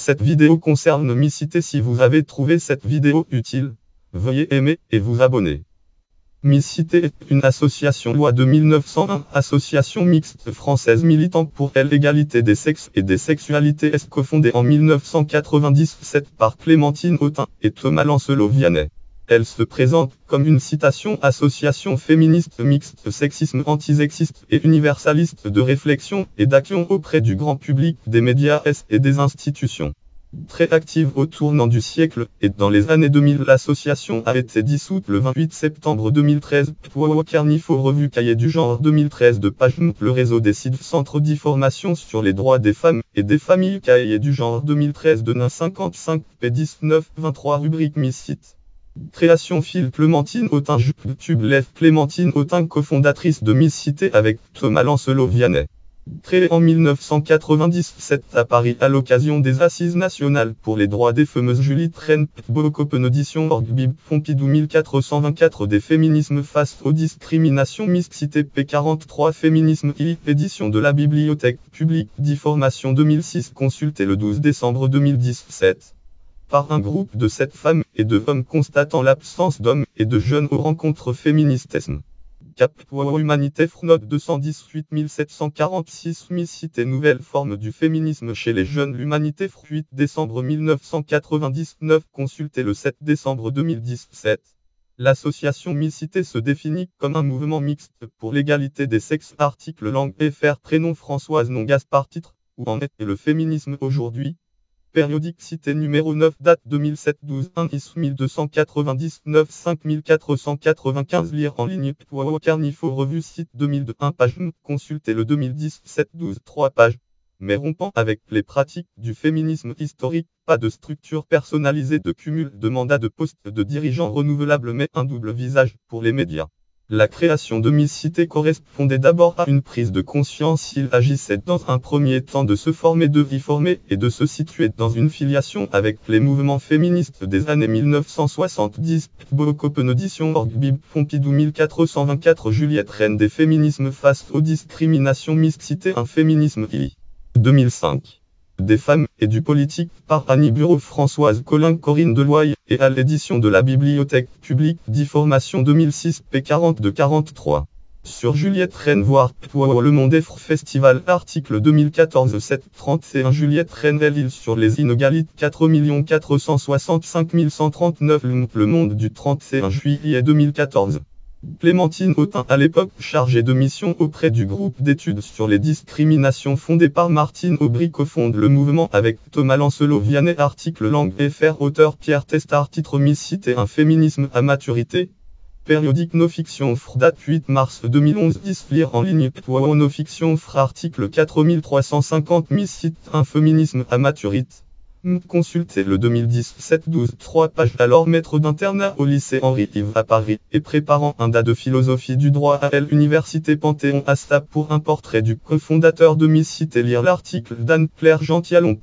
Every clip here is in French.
Cette vidéo concerne Mixité. Si vous avez trouvé cette vidéo utile, veuillez aimer et vous abonner. Mixité est une association loi de 1901, association mixte française militant pour l'égalité des sexes et des sexualités, est cofondée en 1997 par Clémentine Autain et Thomas Lancelot-Vianney. Elle se présente comme une citation association féministe mixte, sexisme antisexiste et universaliste de réflexion et d'action auprès du grand public, des médias et des institutions. Très active au tournant du siècle et dans les années 2000, l'association a été dissoute le 28 septembre 2013. Carnifo, revue Cahier du genre 2013 de page. Le réseau des sites Centre d'information sur les droits des femmes et des familles, Cahier du genre 2013 de NIN 55 p19 23, rubrique Mixité. Création fil Clémentine Autain. YouTube Live. Clémentine Autain, cofondatrice de Mixité avec Thomas Lancelot-Vianney. Créée en 1997 à Paris à l'occasion des Assises nationales pour les droits des fameuses, Julie Train, Open Audition, Org Bib Pompidou 1424, des féminismes face aux discriminations, Mixité P43, féminisme édition de la Bibliothèque publique d'information 2006, consulté le 12 décembre 2017. Par un groupe de 7 femmes et de hommes constatant l'absence d'hommes et de jeunes aux rencontres féministesmes. Cap Humanité, note 218 746. Mixité, nouvelle forme du féminisme chez les jeunes, l'Humanité, 8 décembre 1999, consulté le 7 décembre 2017. L'association Mixité se définit comme un mouvement mixte pour l'égalité des sexes. Article langue fr. Prénom Françoise Non Gaspard. Titre, où en est le féminisme aujourd'hui? Périodique Cité numéro 9, date 2007, 12 1 IS 1299 5495. Lire en ligne. Carnifo, revue site 2002 1 page. Consulter le 2017 12 3 pages. Mais rompant avec les pratiques du féminisme historique, pas de structure personnalisée de cumul de mandats de postes de dirigeants renouvelables, mais un double visage pour les médias. La création de Mixité correspondait d'abord à une prise de conscience. Il agissait dans un premier temps de se former, de réformer et de se situer dans une filiation avec les mouvements féministes des années 1970. Open Audition, Org Bib Pompidou 1424, Juliette Reine, des féminismes face aux discriminations, Mixité, un féminisme 2005. Des femmes et du politique, par Annie Bureau, Françoise Collin, Corinne Deloye, et à l'édition de la Bibliothèque publique d'information 2006 p40 43. Sur Juliette Reine, voir Le Monde Festival, article 2014 731. Juliette Reine, l'île sur les inégalités, 4 465 139. Le Monde du 31 juillet 2014. Clémentine Autain, à l'époque chargée de mission auprès du groupe d'études sur les discriminations fondé par Martine Aubry, cofonde le mouvement avec Thomas Lancelot-Vianney. Article langue fr. Auteur Pierre Testard. Titre Mixité, un féminisme à maturité. Périodique No Fiction Fr. Date 8 mars 2011. 10. Lire en ligne. No Fiction Fr. Article 4350. Mixité, un féminisme à maturité. Consultez le 2017 12 3 pages. Alors maître d'internat au lycée Henri-Ive à Paris, et préparant un DA de philosophie du droit à l'université Panthéon Assas pour un portrait du cofondateur de Mixité. Lire l'article d'Anne-Claire Gentialon.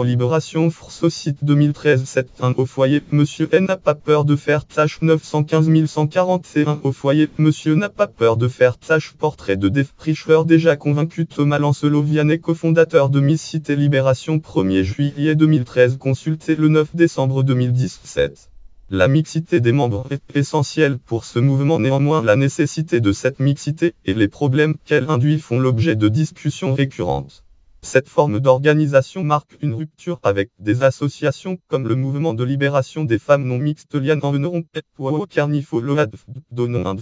Libération Force site 2013 7-1 au foyer. Monsieur N n'a pas peur de faire tâche. 915 141 au foyer. Monsieur n'a pas peur de faire tâche. Portrait de défricheur déjà convaincu. Thomas Lancelot-Vianney, cofondateur de Mixité. Libération 1er juillet 2013, consulté le 9 décembre 2017. La mixité des membres est essentielle pour ce mouvement. Néanmoins, la nécessité de cette mixité et les problèmes qu'elle induit font l'objet de discussions récurrentes. Cette forme d'organisation marque une rupture avec des associations comme le mouvement de libération des femmes non mixtes, Lian en Carnifo Load donnant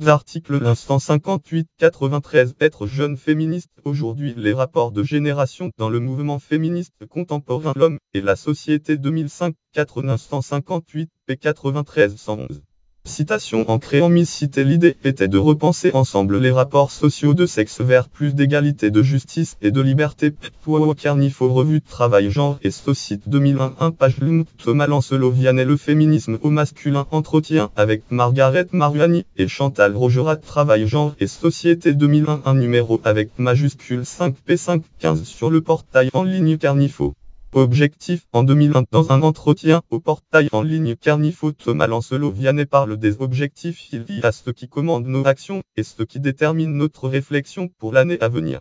Article 158-93. Être jeune féministe. Aujourd'hui, les rapports de génération dans le mouvement féministe contemporain, l'homme et la société 2005, 958 p. 93 111. Citation. En créant Mixité, l'idée était de repenser ensemble les rapports sociaux de sexe vers plus d'égalité, de justice et de liberté. Carnifo, revue de travail genre et société 2001 page. Thomas Lancelot-Vianney, le féminisme au masculin, entretien avec Margaret Maruani et Chantal Rogerat. Travail genre et société 2001 numéro avec majuscule 5p515 sur le portail en ligne Carnifo. Objectif, en 2001, dans un entretien au portail en ligne Carnifo, Thomas Lancelot-Vianney parle des objectifs. Il y a ce qui commande nos actions et ce qui détermine notre réflexion pour l'année à venir.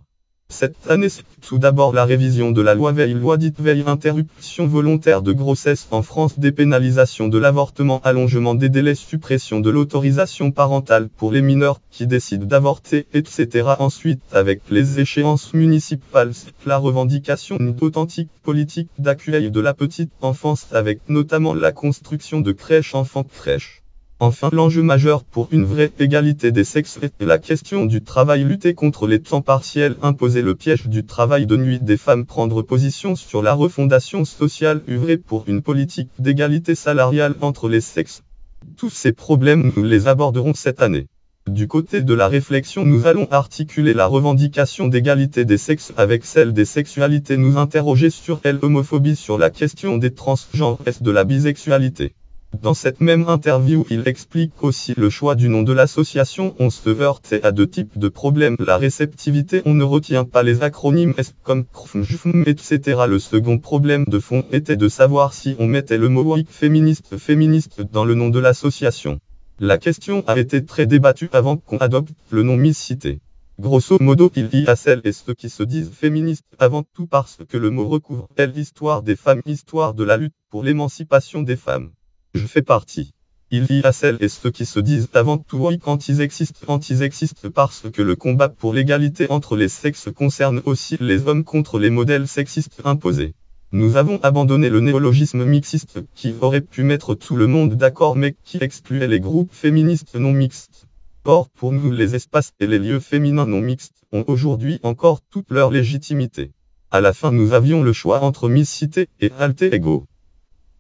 Cette année, c'est tout d'abord la révision de la loi Veil, loi dite Veil, interruption volontaire de grossesse en France, dépénalisation de l'avortement, allongement des délais, suppression de l'autorisation parentale pour les mineurs qui décident d'avorter, etc. Ensuite, avec les échéances municipales, la revendication d'authentique politique d'accueil de la petite enfance avec notamment la construction de crèches enfants-crèches. Enfin, l'enjeu majeur pour une vraie égalité des sexes est la question du travail, lutter contre les temps partiels, imposer le piège du travail de nuit des femmes, prendre position sur la refondation sociale, œuvrer pour une politique d'égalité salariale entre les sexes. Tous ces problèmes, nous les aborderons cette année. Du côté de la réflexion, nous allons articuler la revendication d'égalité des sexes avec celle des sexualités, nous interroger sur l'homophobie, sur la question des transgenres et de la bisexualité. Dans cette même interview, il explique aussi le choix du nom de l'association. On se heurte à deux types de problèmes. La réceptivité, on ne retient pas les acronymes S comme CRFM, etc. Le second problème de fond était de savoir si on mettait le mot féministe dans le nom de l'association. La question a été très débattue avant qu'on adopte le nom Mixité. Grosso modo, il y a celles et ceux qui se disent féministes avant tout parce que le mot recouvre l'histoire des femmes, histoire de la lutte pour l'émancipation des femmes. Je fais partie. Il y a celles et ceux qui se disent avant tout oui anti-sexistes parce que le combat pour l'égalité entre les sexes concerne aussi les hommes contre les modèles sexistes imposés. Nous avons abandonné le néologisme mixiste qui aurait pu mettre tout le monde d'accord mais qui excluait les groupes féministes non mixtes. Or, pour nous, les espaces et les lieux féminins non mixtes ont aujourd'hui encore toute leur légitimité. À la fin, nous avions le choix entre mixité et alter ego.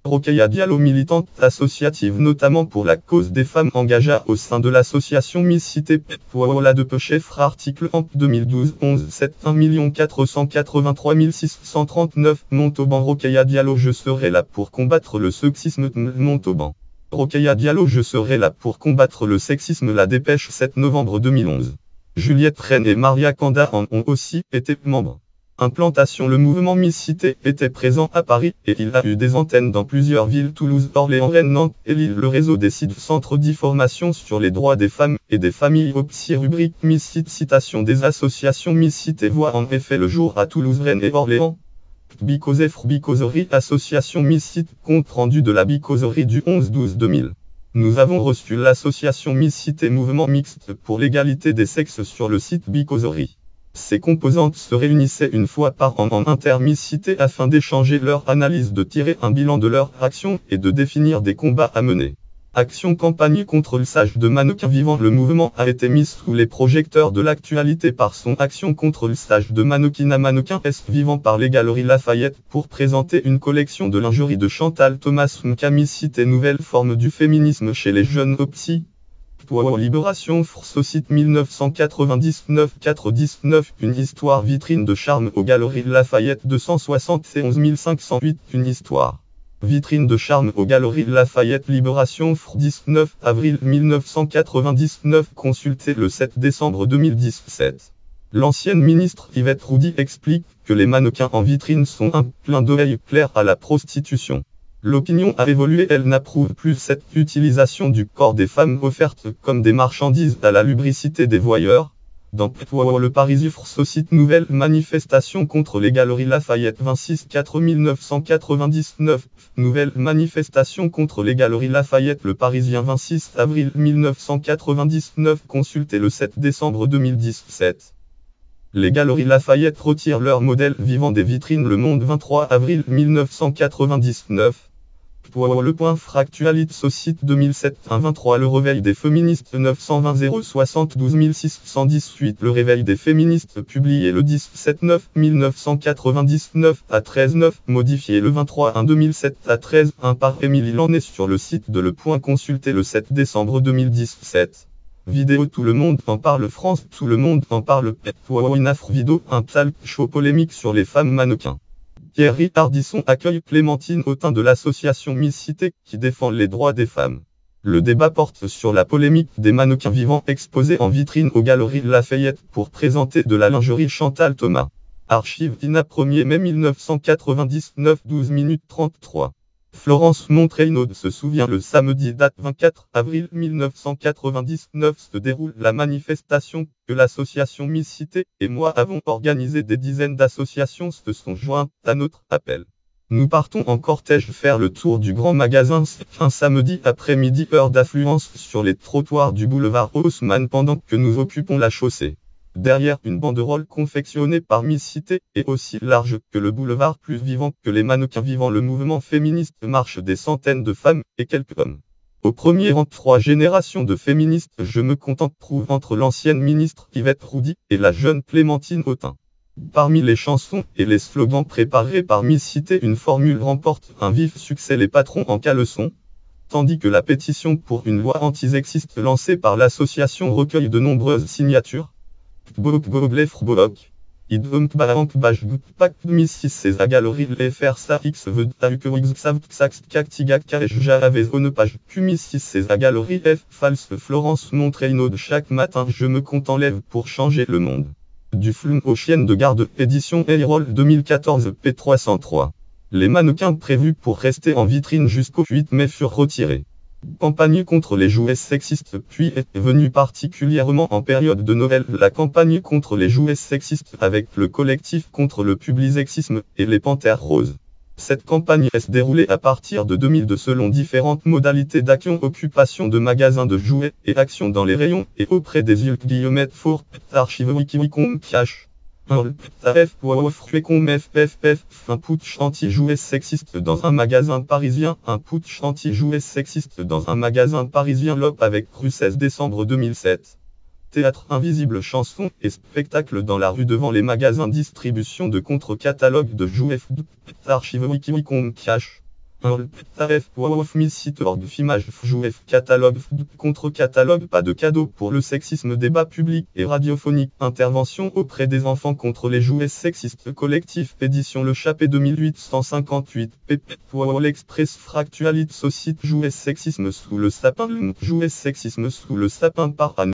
Rokhaya Diallo, militante associative notamment pour la cause des femmes, engagea au sein de l'association Mixité Petola de Pechefre, article AMP 2012-11-7 1 483 639 Montauban. Rokhaya Diallo, je serai là pour combattre le sexisme. Montauban. Rokhaya Diallo, je serai là pour combattre le sexisme. La Dépêche, 7 novembre 2011. Juliette Rennes et Maria Kanda en ont aussi été membres. Implantation. Le mouvement Mixité était présent à Paris et il a eu des antennes dans plusieurs villes: Toulouse, Orléans, Rennes, Nantes et Lille. Le réseau des sites centres d'information sur les droits des femmes et des familles OPSI, rubrique Mixité, citation des associations Mixité, voit en effet le jour à Toulouse, Rennes et Orléans. Bicoserie, association Mixité, compte rendu de la bicoserie du 11-12-2000. Nous avons reçu l'association Mixité, mouvement mixte pour l'égalité des sexes, sur le site Bicoserie. Ces composantes se réunissaient une fois par an en intermixité afin d'échanger leur analyse, de tirer un bilan de leur action et de définir des combats à mener. Action, campagne contre l'usage de mannequins vivants. Le mouvement a été mis sous les projecteurs de l'actualité par son action contre l'usage de mannequins vivants par les Galeries Lafayette pour présenter une collection de lingerie de Chantal Thomas. Mixité, nouvelle forme du féminisme chez les jeunes OPSI. Libération, France, au site 1999-419, une histoire, vitrine de charme aux Galeries Lafayette 271 508, une histoire. Vitrine de charme aux Galeries Lafayette. Libération, 19 avril 1999, consulté le 7 décembre 2017. L'ancienne ministre Yvette Roudy explique que les mannequins en vitrine sont un clin d'œil clair à la prostitution. L'opinion a évolué, elle n'approuve plus cette utilisation du corps des femmes offerte comme des marchandises à la lubricité des voyeurs. Dans le Parisien, au site nouvelle manifestation contre les Galeries Lafayette 26 4 1999, nouvelle manifestation contre les Galeries Lafayette. Le Parisien, 26 avril 1999, consulté le 7 décembre 2017. Les Galeries Lafayette retirent leur modèle vivant des vitrines. Le Monde, 23 avril 1999. Le point Fractualites, au site 2007-1-23. Le réveil des féministes, 920 072 618. Le réveil des féministes, publié le 17-9 1999 à 13-9, modifié le 23-1-2007 à 13-1 par Émilie Lannet sur le site de Le Point, consulté le 7 décembre 2017. Vidéo, tout le monde en parle. France, tout le monde en parle. Une afro vidéo, un talk show polémique sur les femmes mannequins. Thierry Ardisson accueille Clémentine Autain de l'association Mixité qui défend les droits des femmes. Le débat porte sur la polémique des mannequins vivants exposés en vitrine aux Galeries Lafayette pour présenter de la lingerie. Chantal Thomas. Archive INA, 1er mai 1999, 12 minutes 33. Florence Montreynaud se souvient le samedi date 24 avril 1999 se déroule la manifestation que l'association Miss Cité et moi avons organisée. Des dizaines d'associations se sont jointes à notre appel. Nous partons en cortège faire le tour du grand magasin un samedi après-midi, heure d'affluence sur les trottoirs du boulevard Haussmann pendant que nous occupons la chaussée. Derrière une banderole confectionnée par Miss Cité et aussi large que le boulevard, plus vivant que les mannequins vivants, le mouvement féministe marche des centaines de femmes et quelques hommes. Au premier rang, 3 générations de féministes. Je me contente trouve entre l'ancienne ministre Yvette Roudy et la jeune Clémentine Autain. Parmi les chansons et les slogans préparés par Miss Cité, une formule remporte un vif succès: les patrons en caleçon, tandis que la pétition pour une loi antisexiste lancée par l'association recueille de nombreuses signatures. Galerie les faire ça x veut Galerie F false Florence Montreynaud. Chaque matin je me compte en lève pour changer le monde. Du film aux chiennes de garde, édition Airol 2014 p. 303. Les mannequins prévus pour rester en vitrine jusqu'au 8 mai furent retirés. Campagne contre les jouets sexistes. Puis est venue particulièrement en période de Noël la campagne contre les jouets sexistes avec le collectif contre le publisexisme et les Panthères Roses. Cette campagne est déroulée à partir de 2002 selon différentes modalités d'action: occupation de magasins de jouets et action dans les rayons et auprès des Four, archive wiki.com cache. Un putsch anti-jouets sexiste dans un magasin parisien. Un putsch anti-jouets sexiste dans un magasin parisien. L'OP avec rue 16 décembre 2007. Théâtre invisible, chansons et spectacles dans la rue devant les magasins. Distribution de contre-catalogues de jouets. Archive wiki.com cache. Filmage jouets catalogue contre-catalogue, pas de cadeau pour le sexisme, débat public et radiophonique, intervention auprès des enfants contre les jouets sexistes, collectif, édition Le Chappé 2858 pp. L'Express Fractualité, société jouets sexisme sous le sapin. Jouets sexisme sous le sapin par Anne.